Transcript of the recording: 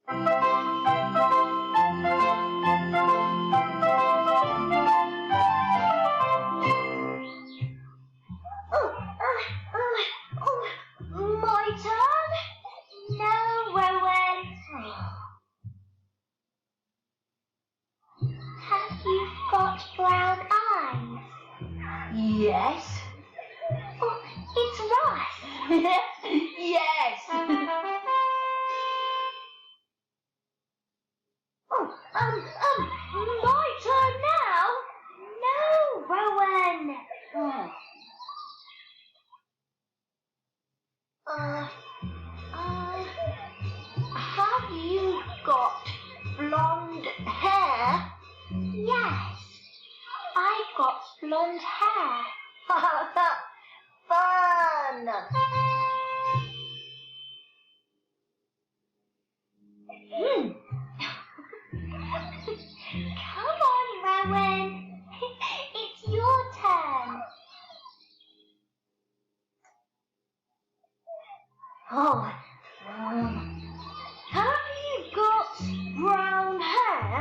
My turn? No, Rowan. Have you got brown eyes? Yes. Oh, it's Russ. Yes. My turn now? No, Rowan. Have you got blonde hair? Yes, I've got blonde hair. Fun. Come on, Rowan. It's your turn. Have you got brown hair?